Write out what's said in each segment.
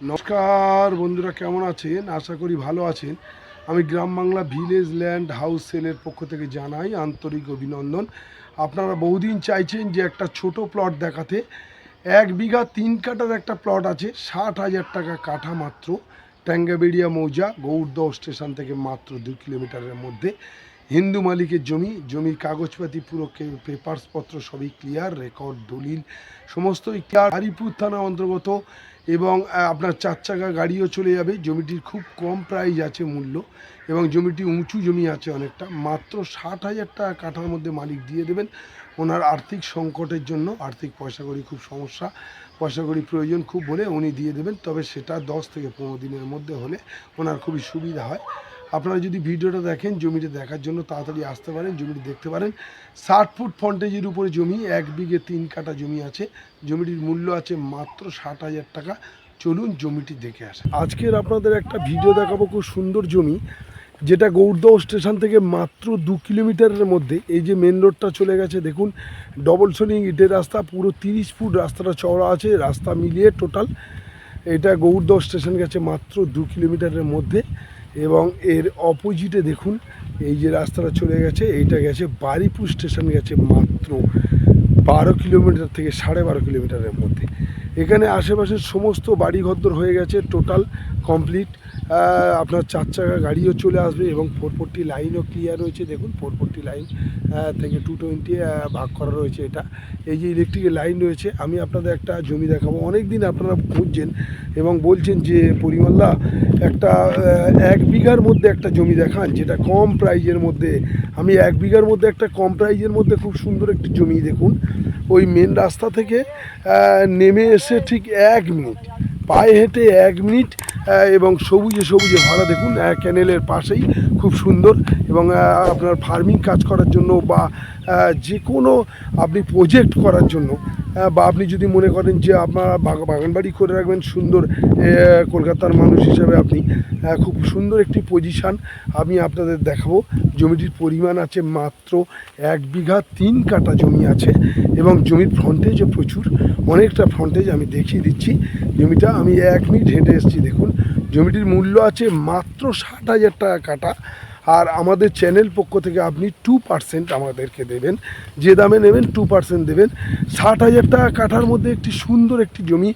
নমস্কার বন্ধুরা, কেমন আছেন? আশা করি ভালো আছেন। আমি গ্রাম বাংলা ভিলেজ ল্যান্ড হাউস সেলের পক্ষ থেকে জানাই আন্তরিক অভিনন্দন। আপনারা বহুদিন চাইছেন যে একটা ছোট প্লট দেখাতে। 1 বিঘা 3 কাঠার একটা প্লট আছে, 60,000 টাকা কাঠা মাত্র। ট্যাঙ্গাবেড়িয়া মৌজা, গৌড়দহ স্টেশন থেকে মাত্র 2 কিলোমিটারের মধ্যে। হিন্দু মালিকের জমির কাগজপাতি পুরো পেপারসপত্র সবই ক্লিয়ার, রেকর্ড দলিল সমস্তই ক্লিয়ার। হারিপুর থানা অন্তর্গত এবং আপনার 4 চাকা গাড়িও চলে যাবে। জমিটির খুব কম প্রাইস আছে মূল্য, এবং জমিটি উঁচু জমি আছে অনেকটা। মাত্র 60,000 টাকা কাঠার মধ্যে মালিক দিয়ে দেবেন। ওনার আর্থিক সংকটের জন্য, আর্থিক পয়সাকড়ি খুব সমস্যা, পয়সাকড়ি প্রয়োজন খুব বলে উনি দিয়ে দেবেন। তবে সেটা 10 থেকে 15 দিনের মধ্যে হলে ওনার খুবই সুবিধা হয়। আপনারা যদি ভিডিওটা দেখেন, জমিটা দেখার জন্য তাড়াতাড়ি আসতে পারেন, জমিটি দেখতে পারেন। 60 ফুট ফ্রন্টেজের উপরে জমি, 1 বিঘে 3 কাঠা জমি আছে। জমিটির মূল্য আছে মাত্র 60,000 টাকা। চলুন জমিটি দেখে আসে। আজকের আপনাদের একটা ভিডিও দেখাবো, খুব সুন্দর জমি, যেটা গৌড়দহ স্টেশন থেকে মাত্র 2 কিলোমিটারের মধ্যে। এই যে মেন রোডটা চলে গেছে দেখুন, ডবল সোলিং ইটের রাস্তা, পুরো 30 ফুট রাস্তাটা চওড়া আছে। রাস্তা মিলিয়ে টোটাল এটা গৌড়দহ স্টেশন গেছে মাত্র 2 কিলোমিটারের মধ্যে। এবং এর অপোজিটে দেখুন, এই যে রাস্তাটা চলে গেছে, এইটা গেছে বারিপুর স্টেশন, গেছে মাত্র 12 কিলোমিটার থেকে 12.5 কিলোমিটারের মধ্যে। এখানে আশেপাশের সমস্ত বাড়িঘর হয়ে গেছে টোটাল কমপ্লিট। আপনার 4 চাকা গাড়িও চলে আসবে, এবং 440 লাইনও ক্লিয়ার রয়েছে। দেখুন 440 লাইন থেকে 220 ভাগ করা রয়েছে এটা। এই যে ইলেকট্রিকের লাইন রয়েছে। আমি আপনাদের একটা জমি দেখাবো। অনেক দিন আপনারা খুঁজছেন এবং বলছেন যে পরিমলদা একটা 1 বিঘার মধ্যে একটা জমি দেখান যেটা কম প্রাইজের মধ্যে। আমি 1 বিঘার মধ্যে একটা কম প্রাইজের মধ্যে খুব সুন্দর একটি জমি দেখুন। ওই মেন রাস্তা থেকে নেমে এসে ঠিক 1 মিনিট, পায়ে হেঁটে 1 মিনিট, এবং সবুজে সবুজে ভরা দেখুন, ক্যানেলের পাশেই, খুব সুন্দর। এবং আপনার ফার্মিং কাজ করার জন্য বা যে কোনো আপনি প্রজেক্ট করার জন্য, বা আপনি যদি মনে করেন যে আপনারা বাগানবাড়ি করে রাখবেন সুন্দর, কলকাতার মানুষ হিসাবে আপনি খুব সুন্দর একটি পজিশান আমি আপনাদের দেখাবো। জমিটির পরিমাণ আছে মাত্র 1 বিঘা 3 কাঠা জমি আছে, এবং জমির ফ্রন্টেজও প্রচুর, অনেকটা ফ্রন্টেজ। আমি দেখিয়ে দিচ্ছি জমিটা। আমি 1 মিনিট হেঁটে এসেছি দেখুন। জমিটির মূল্য আছে মাত্র 60,000 টাকা কাঠা। আর আমাদের চ্যানেল পক্ষ থেকে আপনি 2% আমাদেরকে দেবেন, যে দামে নেবেন 2% দেবেন। 60,000 টাকা কাঠার মধ্যে একটি সুন্দর একটি জমি,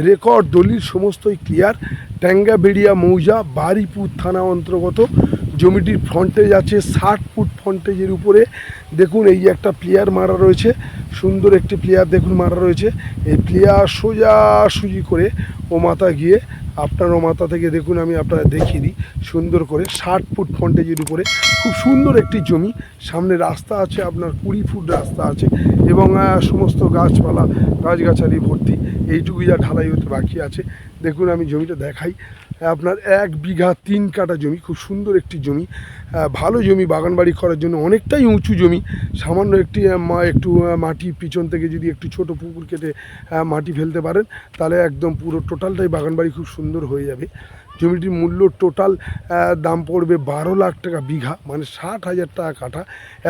রেকর্ড দলিল সমস্তই ক্লিয়ার। ট্যাঙ্গাবেড়িয়া মৌজা, বারিপুর থানা অন্তর্গত। জমিটির ফ্রন্টেজ আছে 60 ফুট ফ্রন্টেজের উপরে। দেখুন এই যে একটা প্লেয়ার মারা রয়েছে, সুন্দর একটি প্লেয়ার দেখুন মারা রয়েছে। এই প্লেয়ার সোজাসুজি করে ও মাথা গিয়ে আপনার ও মাথা থেকে দেখুন, আমি আপনারা দেখিয়ে দিই সুন্দর করে। 60 ফুট ফ্রন্টেজের উপরে খুব সুন্দর একটি জমি। সামনে রাস্তা আছে আপনার 20 ফুট রাস্তা আছে, এবং সমস্ত গাছপালা গাছগাছালি ভর্তি। এইটুকুই যা ঢালাই হতে বাকি আছে। দেখুন আমি জমিটা দেখাই। আপনার 1 বিঘা 3 কাঠা জমি, খুব সুন্দর একটি জমি, ভালো জমি বাগানবাড়ি করার জন্য। অনেকটাই উঁচু জমি, সামান্য একটু মাটি পিছন থেকে যদি একটু ছোট পুকুর কেটে মাটি ফেলতে পারেন, তাহলে একদম পুরো টোটালটাই বাগানবাড়ি খুব সুন্দর হয়ে যাবে। জমিটির মূল্য টোটাল দাম পড়বে 12 লাখ টাকা বিঘা, মানে 60,000 টাকা কাঠা।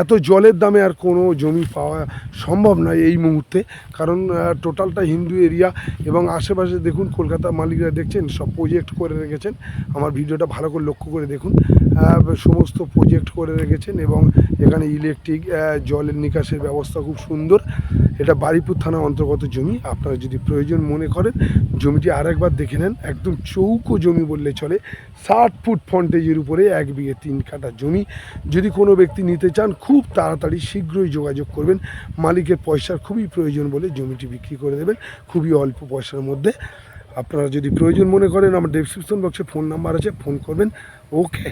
এত জলের দামে আর কোনো জমি পাওয়া সম্ভব নয় এই মুহূর্তে, কারণ টোটালটা হিন্দু এরিয়া। এবং আশেপাশে দেখুন কলকাতার মালিকরা দেখছেন সব প্রজেক্ট করে রেখেছেন। আমার ভিডিওটা ভালো করে লক্ষ্য করে দেখুন, সমস্ত প্রজেক্ট করে রেখেছেন। এবং এখানে ইলেকট্রিক জলের নিকাশের ব্যবস্থা খুব সুন্দর। এটা বারিপুর থানা অন্তর্গত জমি। আপনারা যদি প্রয়োজন মনে করেন জমিটি আরেকবার দেখে নেন। একদম চৌকো জমি বললে চলে, 60 ফুট ফ্রন্টেজের উপরে 1 বিঘে 3 কাঠা জমি। যদি কোনো ব্যক্তি নিতে চান খুব তাড়াতাড়ি শীঘ্রই যোগাযোগ করবেন। মালিকের পয়সার খুবই প্রয়োজন বলে জমিটি বিক্রি করে দেবেন খুবই অল্প পয়সার মধ্যে। আপনারা যদি প্রয়োজন মনে করেন, আমার ডেসক্রিপশন বক্সে ফোন নাম্বার আছে, ফোন করবেন। ওকে।